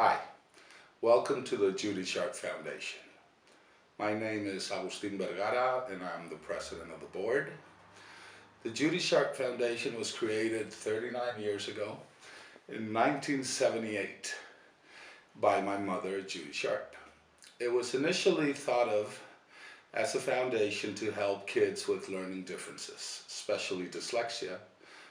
Hi, welcome to the Judy Sharp Foundation. My name is Agustin Vergara and I'm the president of the board. The Judy Sharp Foundation was created 39 years ago in 1978 by my mother, Judy Sharp. It was initially thought of as a foundation to help kids with learning differences, especially dyslexia,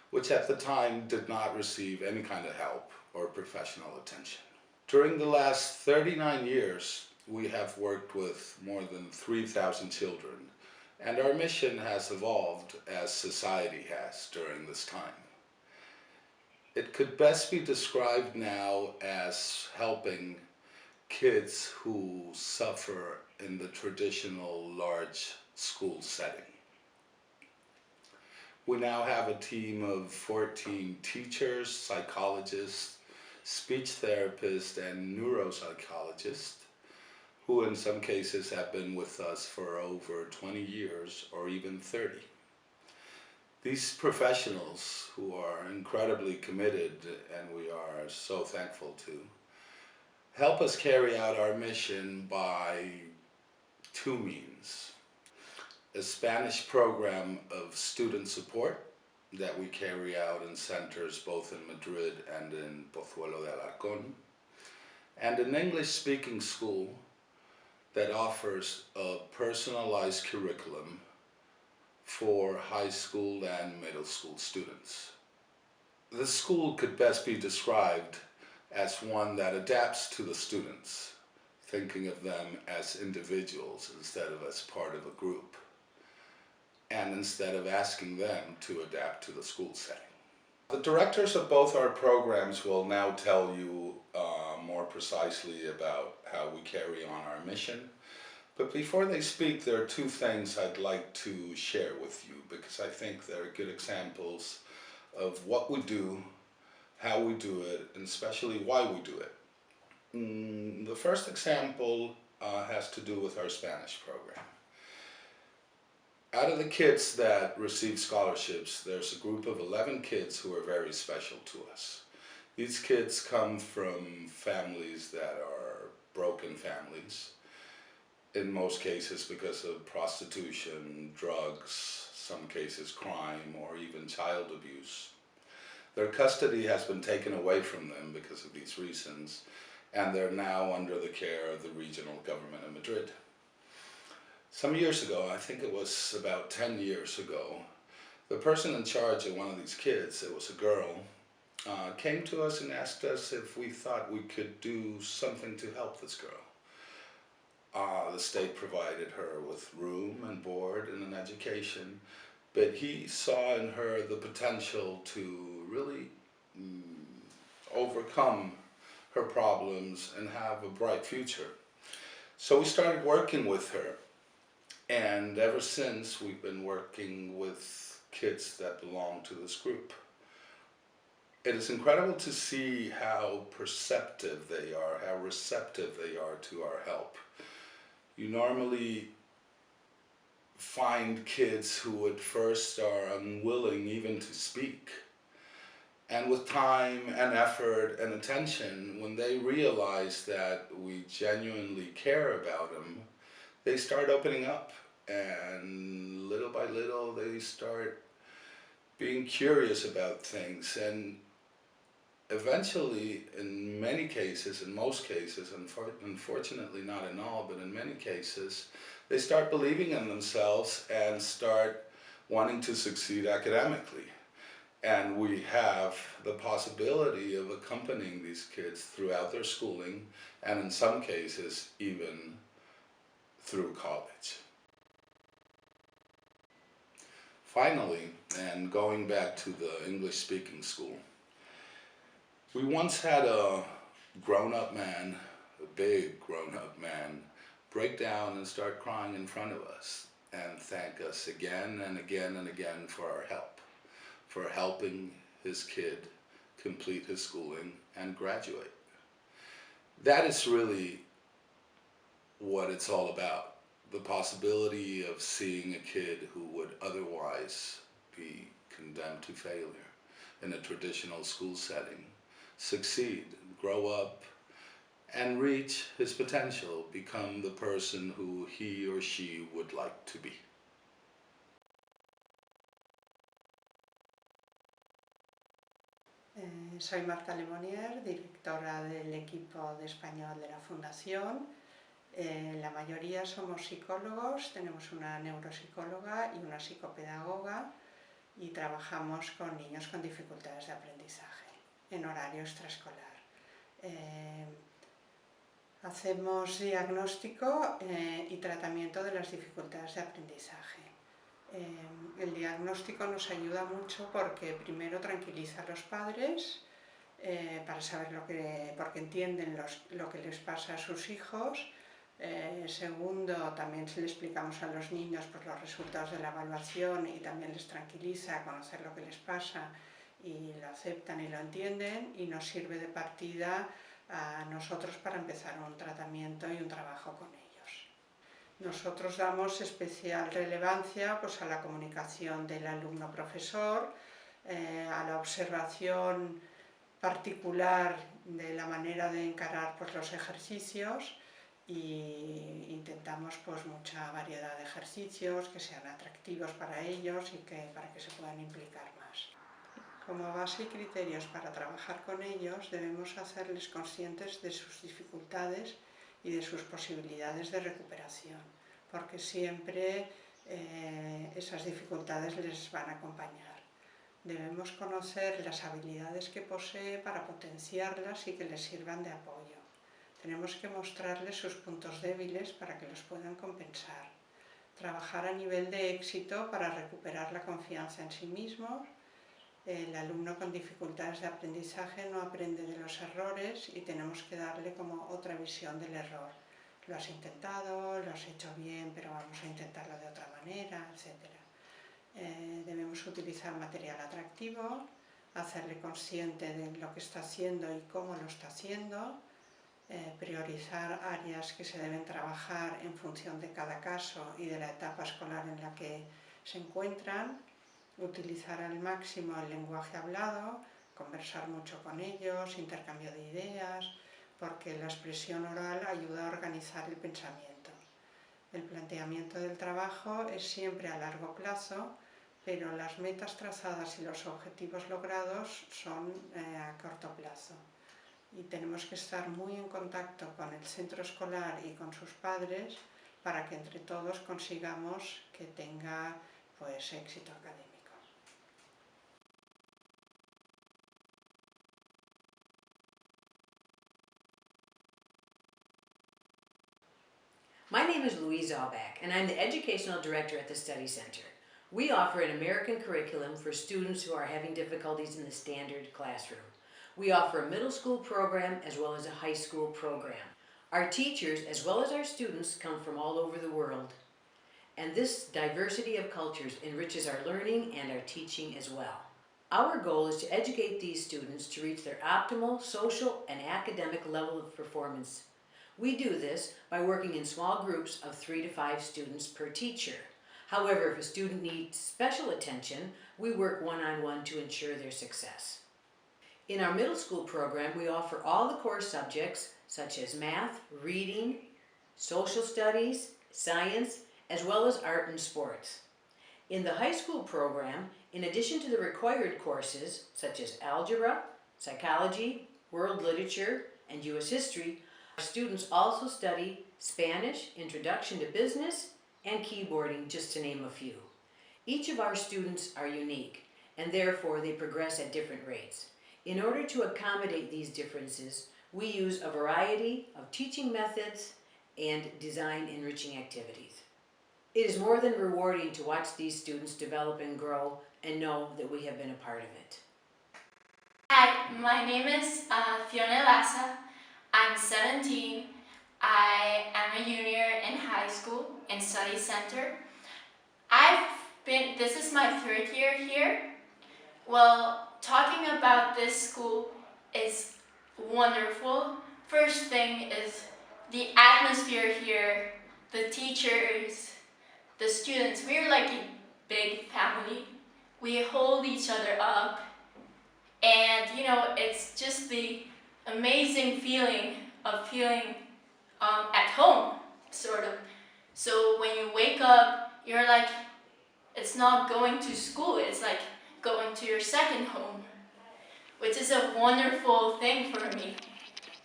which at the time did not receive any kind of help or professional attention. During the last 39 years, we have worked with more than 3,000 children, and our mission has evolved as society has during this time. It could best be described now as helping kids who suffer in the traditional large school setting. We now have a team of 14 teachers, psychologists, speech therapists, and neuropsychologists who in some cases have been with us for over 20 years or even 30. These professionals, who are incredibly committed and we are so thankful to, help us carry out our mission by two means. A Spanish program of student support that we carry out in centers both in Madrid and in Pozuelo de Alarcón, and an English-speaking school that offers a personalized curriculum for high school and middle school students. The school could best be described as one that adapts to the students, thinking of them as individuals instead of as part of a group, and instead of asking them to adapt to the school setting. The directors of both our programs will now tell you more precisely about how we carry on our mission. But before they speak, there are two things I'd like to share with you because I think they're good examples of what we do, how we do it, and especially why we do it. The first example has to do with our Spanish program. Out of the kids that receive scholarships, there's a group of 11 kids who are very special to us. These kids come from families that are broken families, in most cases because of prostitution, drugs, some cases crime, or even child abuse. Their custody has been taken away from them because of these reasons, and they're now under the care of the regional government of Madrid. Some years ago, I think it was about 10 years ago, the person in charge of one of these kids, it was a girl, came to us and asked us if we thought we could do something to help this girl. The state provided her with room and board and an education, but he saw in her the potential to really overcome her problems and have a bright future. So we started working with her. And ever since, we've been working with kids that belong to this group. It is incredible to see how perceptive they are, how receptive they are to our help. You normally find kids who at first are unwilling even to speak. And with time and effort and attention, when they realize that we genuinely care about them, they start opening up, and little by little they start being curious about things, and eventually, in many cases, in most cases, unfortunately not in all, but in many cases, they start believing in themselves and start wanting to succeed academically. And we have the possibility of accompanying these kids throughout their schooling, and in some cases even through college. Finally, and going back to the English-speaking school, we once had a grown-up man, a big grown-up man, break down and start crying in front of us and thank us again and again and again for our help, for helping his kid complete his schooling and graduate. That is really what it's all about. The possibility of seeing a kid who would otherwise be condemned to failure in a traditional school setting succeed, grow up, and reach his potential, become the person who he or she would like to be. Soy Marta Lemonier, directora del equipo de español de la Fundación. La mayoría somos psicólogos, tenemos una neuropsicóloga y una psicopedagoga y trabajamos con niños con dificultades de aprendizaje en horario extraescolar. Hacemos diagnóstico y tratamiento de las dificultades de aprendizaje. El diagnóstico nos ayuda mucho porque primero tranquiliza a los padres para saber porque entienden lo que les pasa a sus hijos. Segundo, también le explicamos a los niños pues, los resultados de la evaluación y también les tranquiliza conocer lo que les pasa y lo aceptan y lo entienden y nos sirve de partida a nosotros para empezar un tratamiento y un trabajo con ellos. Nosotros damos especial relevancia pues, a la comunicación del alumno-profesor, a la observación particular de la manera de encarar pues, los ejercicios y intentamos pues, mucha variedad de ejercicios que sean atractivos para ellos y para que se puedan implicar más. Como base y criterios para trabajar con ellos debemos hacerles conscientes de sus dificultades y de sus posibilidades de recuperación, porque siempre esas dificultades les van a acompañar. Debemos conocer las habilidades que posee para potenciarlas y que les sirvan de apoyo. Tenemos que mostrarles sus puntos débiles para que los puedan compensar. Trabajar a nivel de éxito para recuperar la confianza en sí mismos. El alumno con dificultades de aprendizaje no aprende de los errores y tenemos que darle como otra visión del error. Lo has intentado, lo has hecho bien, pero vamos a intentarlo de otra manera, etc. Debemos utilizar material atractivo, hacerle consciente de lo que está haciendo y cómo lo está haciendo, priorizar áreas que se deben trabajar en función de cada caso y de la etapa escolar en la que se encuentran, utilizar al máximo el lenguaje hablado, conversar mucho con ellos, intercambio de ideas, porque la expresión oral ayuda a organizar el pensamiento. El planteamiento del trabajo es siempre a largo plazo, pero las metas trazadas y los objetivos logrados son a corto plazo. Y tenemos que estar muy en contacto con el centro escolar y con sus padres para que entre todos consigamos que tenga pues, éxito académico. My name is Louise Allback, and I'm the Educational Director at the Study Center. We offer an American curriculum for students who are having difficulties in the standard classroom. We offer a middle school program as well as a high school program. Our teachers, as well as our students, come from all over the world. And this diversity of cultures enriches our learning and our teaching as well. Our goal is to educate these students to reach their optimal social and academic level of performance. We do this by working in small groups of 3 to 5 students per teacher. However, if a student needs special attention, we work one-on-one to ensure their success. In our middle school program, we offer all the core subjects such as math, reading, social studies, science, as well as art and sports. In the high school program, in addition to the required courses such as algebra, psychology, world literature, and U.S. history, students also study Spanish, Introduction to Business, and keyboarding, just to name a few. Each of our students are unique, and therefore they progress at different rates. In order to accommodate these differences, we use a variety of teaching methods and design enriching activities. It is more than rewarding to watch these students develop and grow and know that we have been a part of it. Hi, my name is Fiona Lassa. I'm 17. I am a junior in high school in Study Center. This is my 3rd year here. Well, talking about this school is wonderful. First thing is the atmosphere here, the teachers, the students. We're like a big family. We hold each other up. And you know, it's just the amazing feeling of feeling at home, sort of. So when you wake up, you're like, it's not going to school, it's like going to your second home, which is a wonderful thing for me,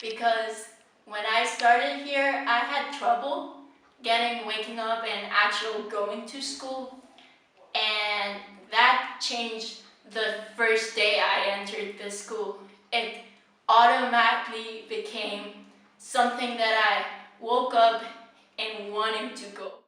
because when I started here, I had trouble waking up and actually going to school, and that changed the first day I entered the school. It automatically became something that I woke up and wanting to go.